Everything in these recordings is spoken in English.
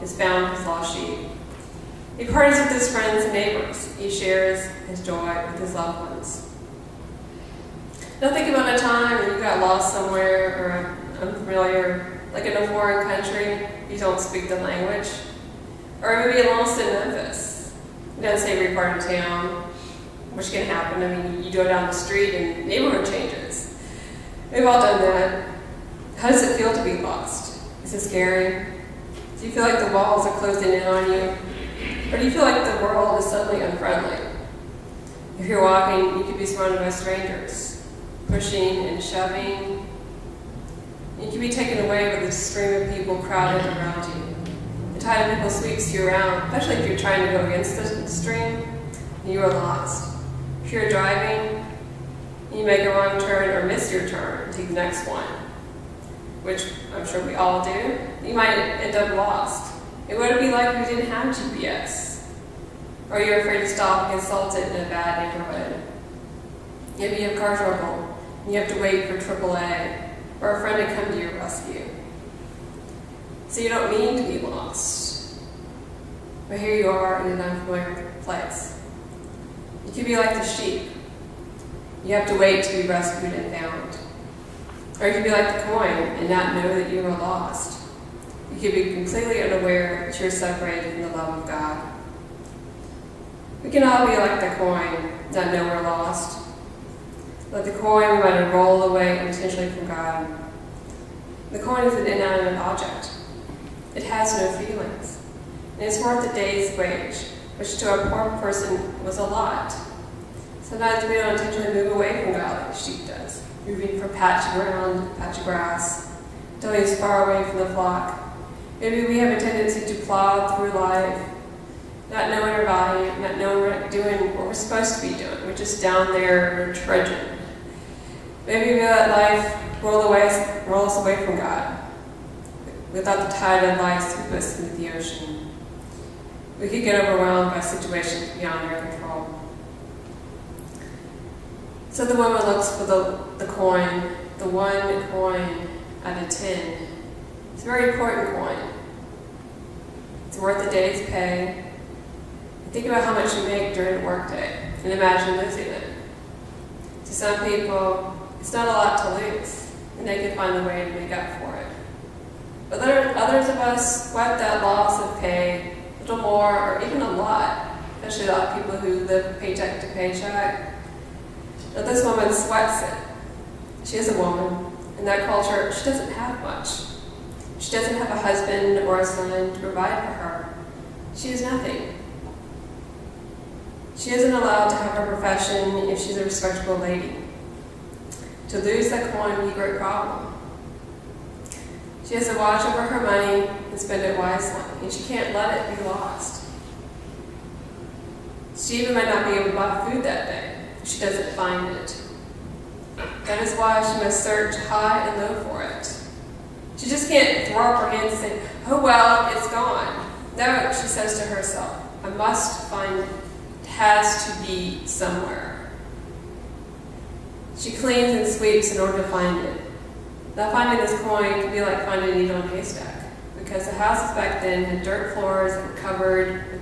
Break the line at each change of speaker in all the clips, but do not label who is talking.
is found his lost sheep. He parties with his friends and neighbors. He shares his joy with his loved ones. Now think about a time when you got lost somewhere or unfamiliar, like in a foreign country, you don't speak the language. Or maybe you're lost in Memphis. It doesn't say every part of town, which can happen. I mean, you go down the street and neighborhood changes. We've all done that. How does it feel to be lost? Is it scary? Do you feel like the walls are closing in on you? Or do you feel like the world is suddenly unfriendly? If you're walking, you could be surrounded by strangers, pushing and shoving. You could be taken away with a stream of people crowded around you. The tide of people sweeps you around, especially if you're trying to go against the stream, and you are lost. If you're driving, you make a wrong turn or miss your turn, take the next one, which I'm sure we all do, you might end up lost. It would be like if you didn't have GPS, or you're afraid to stop and get assaulted in a bad neighborhood. Maybe you have car trouble, and you have to wait for AAA, or a friend to come to your rescue. So you don't mean to be lost, but here you are in an unfamiliar place. You could be like the sheep. You have to wait to be rescued and found. Or you could be like the coin and not know that you are lost. You could be completely unaware that you're separated from the love of God. We can all be like the coin, not know we're lost. Like the coin, we might roll away intentionally from God. The coin is an inanimate object. It has no feelings. And it's worth a day's wage, which to a poor person was a lot. Sometimes we don't intentionally move away from God like the sheep does, moving from patch of ground, patch of grass, until he's far away from the flock. Maybe we have a tendency to plod through life, not knowing our value, not knowing we're doing what we're supposed to be doing. We're just down there trudging. Maybe we let life roll us away from God, without the tide of life sweep us into the ocean. We could get overwhelmed by situations beyond our control. So the woman looks for the coin, the one coin out of 10. It's a very important coin. It's worth a day's pay. Think about how much you make during a workday and imagine losing it. To some people, it's not a lot to lose, and they can find a way to make up for it. But others of us sweat that loss of pay a little more, or even a lot, especially a lot of people who live paycheck to paycheck. But this woman sweats it. She is a woman. In that culture, she doesn't have much. She doesn't have a husband or a son to provide for her. She is nothing. She isn't allowed to have a profession if she's a respectable lady. To lose that coin would be a great problem. She has to watch over her money and spend it wisely, and she can't let it be lost. She even might not be able to buy food that day if she doesn't find it. That is why she must search high and low for it. She just can't throw up her hands and say, "Oh well, it's gone." No, she says to herself, "I must find it. It has to be somewhere." She cleans and sweeps in order to find it. Now finding this coin could be like finding a needle in a haystack, because the houses back then had dirt floors that were covered with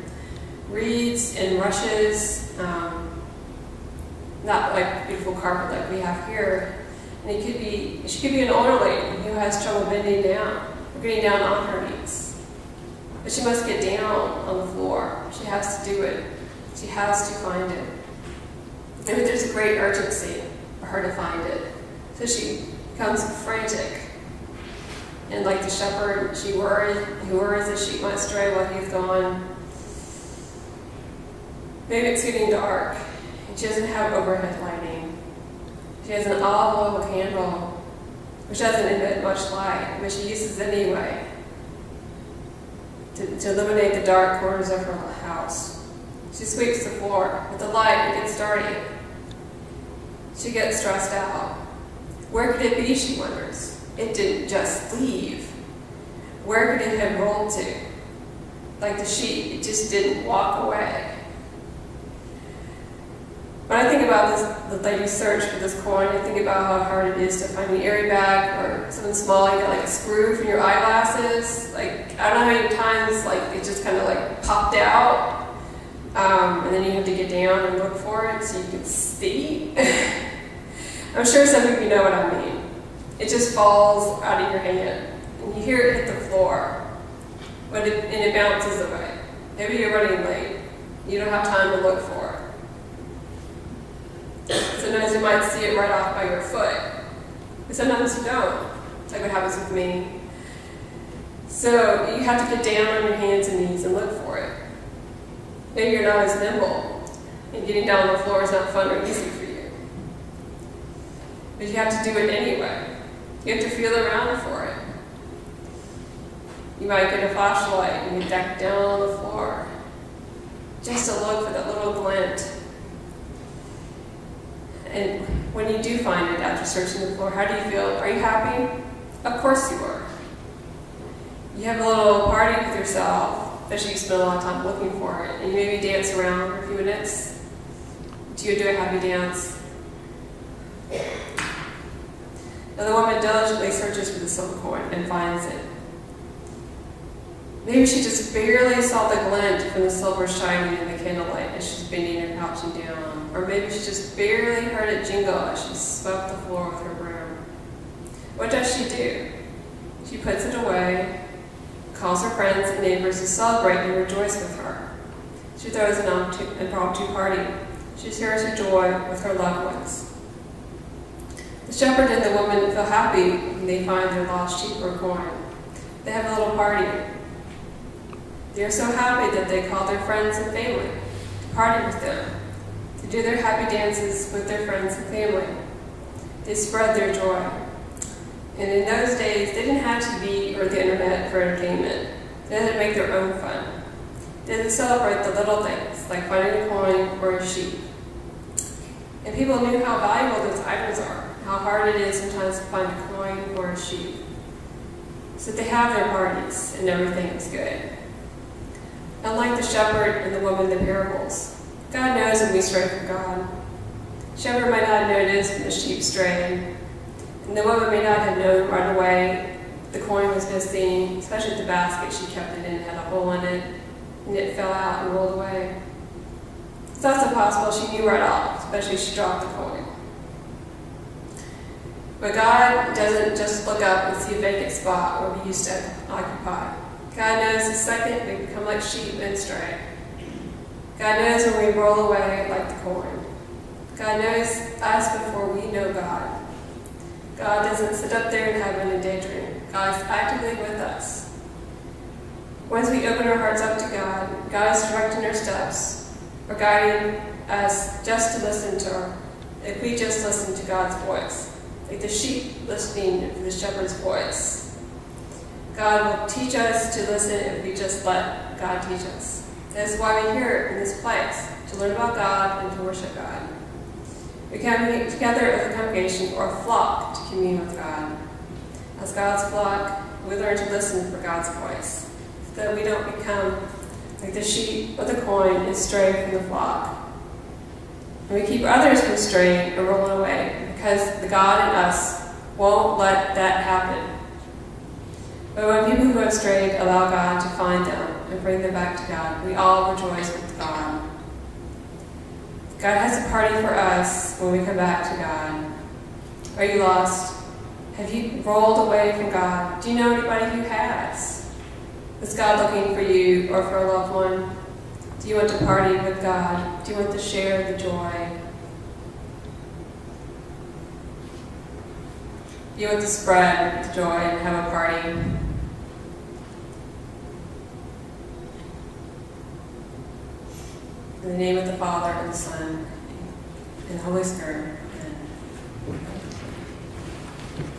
reeds and rushes, not like beautiful carpet like we have here. And she could be an older lady who has trouble bending down or getting down on her knees. But she must get down on the floor. She has to do it. She has to find it. Maybe there's a great urgency for her to find it. So she becomes frantic. And like the shepherd, he worries the sheep might stray while he's gone. Maybe it's getting dark. She doesn't have overhead lighting. She has an olive oil candle, which doesn't emit much light, but she uses it anyway to illuminate the dark corners of her house. She sweeps the floor. With the light, it gets dirty. She gets stressed out. Where could it be, she wonders? It didn't just leave. Where could it have rolled to? Like the sheep, it just didn't walk away. But When I think about this, the lady search for this coin, I think about how hard it is to find an airy bag or something small. You got like a screw from your eyeglasses. Like, I don't know how many times like it just kind of like popped out, and then you have to get down and look for it so you can see. I'm sure some of you know what I mean. It just falls out of your hand, and you hear it hit the floor, and it bounces away. Maybe you're running late. You don't have time to look for it. Sometimes you might see it right off by your foot, but sometimes you don't. It's like what happens with me. So you have to get down on your hands and knees and look for it. Maybe you're not as nimble, and getting down on the floor is not fun or easy for you. But you have to do it anyway. You have to feel around for it. You might get a flashlight and you duck down on the floor just to look for that little glint. And when you do find it after searching the floor, how do you feel? Are you happy? Of course you are. You have a little party with yourself, especially you spend a lot of time looking for it, and you maybe dance around for a few minutes. Do you do a happy dance? Now the woman diligently searches for the silver coin and finds it. Maybe she just barely saw the glint from the silver shining in the candlelight as she's bending and crouching down. Or maybe she just barely heard it jingle as she swept the floor with her broom. What does she do? She puts it away, calls her friends and neighbors to celebrate and rejoice with her. She throws an impromptu party. She shares her joy with her loved ones. The shepherd and the woman feel happy when they find their lost sheep or coin. They have a little party. They are so happy that they call their friends and family to party with them, to do their happy dances with their friends and family. They spread their joy. And in those days, they didn't have TV or the internet for entertainment. They had to make their own fun. They had to celebrate the little things, like finding a coin or a sheep. And people knew how valuable those items are, how hard it is sometimes to find a coin or a sheep. So they have their parties, and everything is good. Unlike the shepherd and the woman in the parables, God knows when we stray from God. The shepherd might not have noticed when the sheep strayed, and the woman may not have known right away the coin was missing, especially the basket she kept it in had a hole in it, and it fell out and rolled away. It's also possible she knew right off, especially if she dropped the coin. But God doesn't just look up and see a vacant spot where we used to occupy. God knows the second we become like sheep and stray. God knows when we roll away like the coin. God knows us before we know God. God doesn't sit up there in heaven and daydream. God is actively with us. Once we open our hearts up to God, God is directing our steps or guiding us just to listen to her. If we just listen to God's voice, like the sheep listening for the shepherd's voice. God will teach us to listen if we just let God teach us. That's why we're here in this place, to learn about God and to worship God. We come together as a congregation or a flock to commune with God. As God's flock, we learn to listen for God's voice, so that we don't become like the sheep with the coin and stray from the flock. And we keep others from straying or rolling away, because the God in us won't let that happen. But when people who have strayed allow God to find them and bring them back to God, we all rejoice with God. God has a party for us when we come back to God. Are you lost? Have you rolled away from God? Do you know anybody who has? Is God looking for you or for a loved one? Do you want to party with God? Do you want to share the joy? Do you want to spread the joy and have a party? In the name of the Father, and the Son, and the Holy Spirit. Amen.